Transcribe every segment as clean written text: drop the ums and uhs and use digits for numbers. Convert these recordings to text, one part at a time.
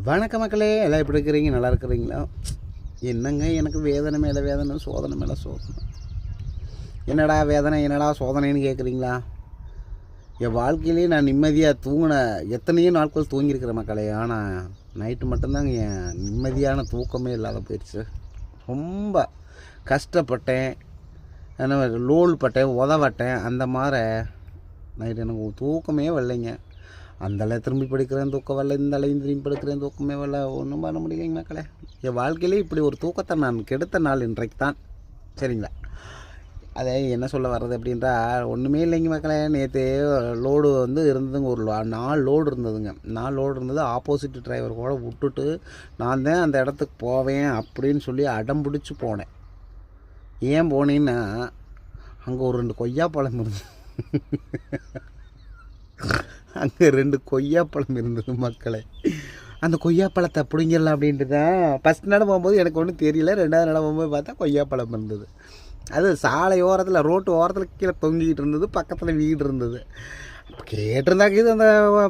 வணக்க மக்களே, எல்லாம் எப்படி இருக்கிறீங்க? நல்லா இருக்கிறீங்களா? என்னங்க எனக்கு வேதனை மேலே வேதனை, சோதனை மேலே சோதனை. என்னடா வேதனை, என்னடா சோதனைன்னு கேட்குறீங்களா? என் வாழ்க்கையிலேயே நான் நிம்மதியாக தூங்கின எத்தனையோ நாட்கள் தூங்கியிருக்கிறேன் மக்களே. ஆனால் நைட்டு மட்டும்தாங்க என் நிம்மதியான தூக்கமே இல்லாத போயிடுச்சு. ரொம்ப கஷ்டப்பட்டேன், லோல் பட்டேன், உதவட்டேன். அந்த மாதிரி நைட்டு எனக்கு தூக்கமே வரலைங்க. அந்தளவு திரும்பி படிக்கிறேன் தூக்கம் வரல, இந்த அலையும் திரும்பி படுக்கிறேன் தூக்கமே வரல. ஒன்றும் பண்ண முடியலைங்க மக்களே. என் வாழ்க்கையிலே இப்படி ஒரு தூக்கத்தை நான் கெடுத்த நாள் இன்றைக்கு தான். சரிங்களா? அதே என்ன சொல்ல வர்றது அப்படின்றா ஒன்றுமே இல்லைங்க மக்களே. நேற்று லோடு இருந்ததுங்க, ஒரு 4 லோடு இருந்ததுங்க. 4 லோடு இருந்தது. ஆப்போசிட் டிரைவர் கூட விட்டுட்டு நான் தான் அந்த இடத்துக்கு போவேன் அப்படின்னு சொல்லி அடம் பிடிச்சி போனேன். ஏன் போனேன்னா அங்கே ஒரு 2 கொய்யாப்பழம் இருந்தது. அங்கே 2 கொய்யாப்பழம் இருந்தது மக்களே. அந்த கொய்யாப்பழத்தை பிடிங்கிடலாம் அப்படின்ட்டு தான் ஃபஸ்ட் நட போகும்போது எனக்கு ஒன்றும் தெரியல. 2வது நட போகும்போது பார்த்தா கொய்யாப்பழம் இருந்தது. அது சாலை ஓரத்தில், ரோட்டு ஓரத்தில் கீழே தொங்கிக்கிட்டு இருந்தது. பக்கத்தில் வீடு இருந்தது. கேட்டிருந்தாக்க இது அந்த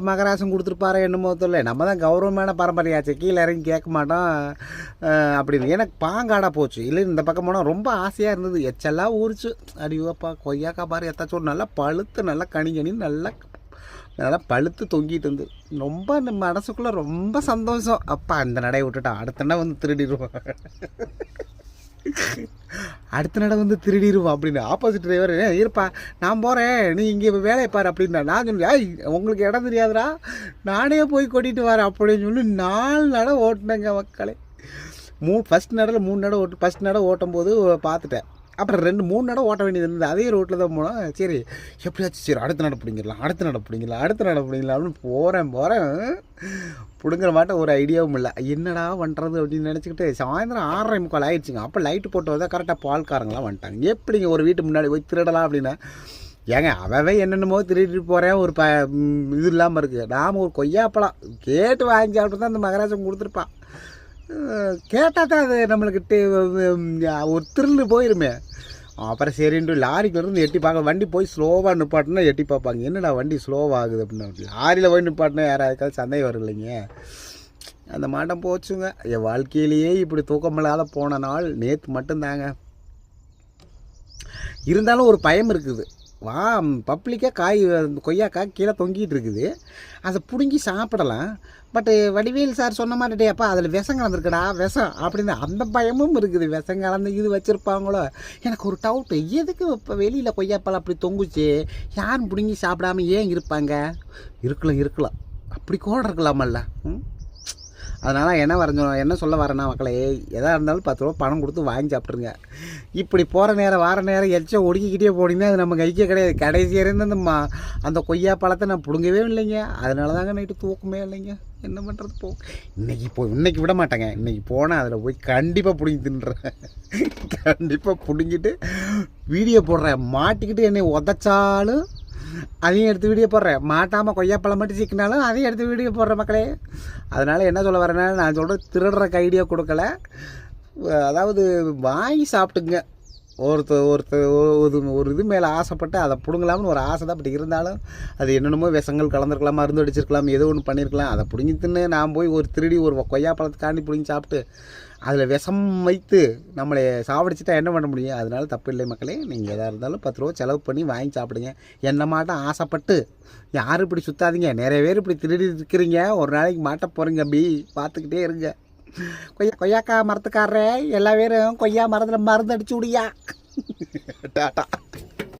மகராசம் கொடுத்துருப்பாரு என்னமோ தெரியல. நம்ம தான் கௌரவமான பரம்பரையாச்சு, கீழே இறங்கி கேட்க மாட்டோம் அப்படின்னு. எனக்கு பாங்காடாக போச்சு. இல்லை இந்த பக்கம் போனால் ரொம்ப ஆசையாக இருந்தது. எச்செல்லாம் ஊறிச்சு. அடியோப்பா கொய்யாக்கா பாரு எத்தாச்சும் நல்லா பழுத்து, நல்லா கனி நல்லா பழுத்து தொங்கிட்டு இருந்து ரொம்ப நம்ம மனசுக்குள்ளே ரொம்ப சந்தோஷம். அப்பா அந்த நடையை விட்டுட்டான், அடுத்த நடை திருடிடுவான், அடுத்த நடை திருடிடுவான் அப்படின்னு. ஆப்போசிட் டிரைவர் இருப்பா நான் போகிறேன், நீ இங்கே வேலையை பாரு அப்படின்னா. நான் சொன்னேன் உங்களுக்கு இடம் தெரியாதுடா, நானே போய் கொட்டிட்டு வரேன் அப்படின்னு சொல்லி 4 நடை ஓட்டினேங்க மக்களே. ஃபஸ்ட் நடையில் 3 நடை ஃபஸ்ட் நடை ஓட்டும் போது பார்த்துட்டேன். அப்புறம் 3 நடை ஓட்ட வேண்டியது இருந்தது. அதே ரோட்டில் தான் போனோம். சரி எப்படியாச்சும் சரி அடுத்த நடை பிடிங்கிடலாம் அப்படின்னு போகிறேன். பிடுங்குற மாட்டேன் ஒரு ஐடியாவும் இல்லை. என்னடா பண்ணுறது அப்படின்னு நினச்சிக்கிட்டு சாயந்தரம் 6:45 ஆயிடுச்சுங்க. அப்போ லைட்டு போட்டு வந்தால் கரெக்டாக பால்காரங்களாம் வந்துட்டாங்க. எப்படிங்க ஒரு வீட்டு முன்னாடி போய் திருடலாம் அப்படின்னா, ஏங்க அவன் என்னென்னமோ திருடிட்டு போகிறேன், ஒரு இது இல்லாமல் இருக்குது. நாம் ஒரு கொய்யாப்பழம் கேட்டு வாங்கி சாப்பிட்டு தான் அந்த மகராஜன் கொடுத்துருப்பான். கேட்டால் தான் அது நம்மளுக்கு ஒரு திருள் போயிருமே. அப்புறம் சரின்ட்டு லாரிக்கு வந்து எட்டி பார்க்க, வண்டி போய் ஸ்லோவாக நிப்பாட்டினா எட்டி பார்ப்பாங்க, என்னடா வண்டி ஸ்லோவாகுது அப்படின்னா. லாரியில் போய் நிப்பாட்டினா யாராவது சந்தேகம் வரும் இல்லைங்க. அந்த மாட்டம் போச்சுங்க. என் வாழ்க்கையிலேயே இப்படி தூக்கமில்லாத போன நாள் நேற்று மட்டும்தாங்க. இருந்தாலும் ஒரு பயம் இருக்குது. பப்ளிக்காக கொய்யாக்காய் கீழே தொங்கிட்டு இருக்குது, அதை பிடுங்கி சாப்பிடலாம். பட்டு வடிவேல் சார் சொன்ன மாதிரி அப்பா அதில் விஷம் கலந்துருக்குடா விஷம் அப்படின்னு அந்த பயமும் இருக்குது. விஷம் கலந்து இது வச்சுருப்பாங்களோ. எனக்கு ஒரு டவுட்டு, எதுக்கு இப்போ வெளியில் கொய்யாப்பழம் அப்படி தொங்குச்சு, யாரும் பிடுங்கி சாப்பிடாம ஏன் இருப்பாங்க? இருக்கலாம் அப்படி கூட இருக்கலாமல்ல. அதனால் என்ன சொல்ல வரேன்னா மக்களே, எதாக இருந்தாலும் 10 ரூபா பணம் கொடுத்து வாங்கி சாப்பிட்ருங்க. இப்படி போகிற நேரம் வார நேரம் எச்சம் ஒடுக்கிக்கிட்டே போனீங்கன்னா அது நம்ம கைக்கே கிடையாது. கடைசி இருந்து அந்த கொய்யா பழத்தை நான் பிடுங்கவே இல்லைங்க. அதனால தாங்க நைட்டு தூக்கமே இல்லைங்க. என்ன பண்ணுறது இன்னைக்கு விட மாட்டேங்க. இன்றைக்கி போனால் அதில் போய் கண்டிப்பாக பிடுங்கி தின்னுறேன். கண்டிப்பாக பிடுங்கிட்டு வீடியோ போடுறேன். மாட்டிக்கிட்டு என்னை உதச்சாலும் அதையும் எடுத்து வீடியோ போடுறேன், மாட்டாமல் கொய்யாப்பழம் மட்டும் சிக்கினாலும் அதையும் எடுத்து வீடியோ போடுறேன் மக்களே. அதனால் என்ன சொல்ல வரேன்னா, நான் சொல்கிறது திருடுறக்கு ஐடியா கொடுக்கல. அதாவது வாங்கி சாப்பிட்டுங்க. ஒரு இது மேலே ஆசைப்பட்டு அதை பிடுங்கலாம்னு ஒரு ஆசை தான். பட் இருந்தாலும் அது என்னென்னமோ விஷங்கள் கலந்துருக்கலாம், மருந்து அடிச்சிருக்கலாம், ஏதோ ஒன்று பண்ணியிருக்கலாம். அதை பிடுங்கி தின்னு நான் போய் ஒரு திருடி ஒரு கொய்யாப்பழத்துக்காண்டி பிடுங்கி சாப்பிட்டு அதில் விஷம் வைத்து நம்மளை சாவடிச்சிட்டா என்ன பண்ண முடியும்? அதனால தப்பு இல்லை மக்களே. நீங்கள் எதாக இருந்தாலும் 10 ரூபா செலவு பண்ணி வாங்கி சாப்பிடுங்க. என்ன மாட்டம் ஆசைப்பட்டு யாரும் இப்படி சுற்றாதீங்க. நிறைய பேர் இப்படி திருடி இருக்கிறீங்க. ஒரு நாளைக்கு மாட்ட போகிறீங்க. அப்படி பார்த்துக்கிட்டே இருங்க. கொய்யாக்கா மரத்துக்காரரே, எல்லா பேரும் கொய்யா மரத்தில் மருந்து அடிச்சு விடியா. டாட்டா.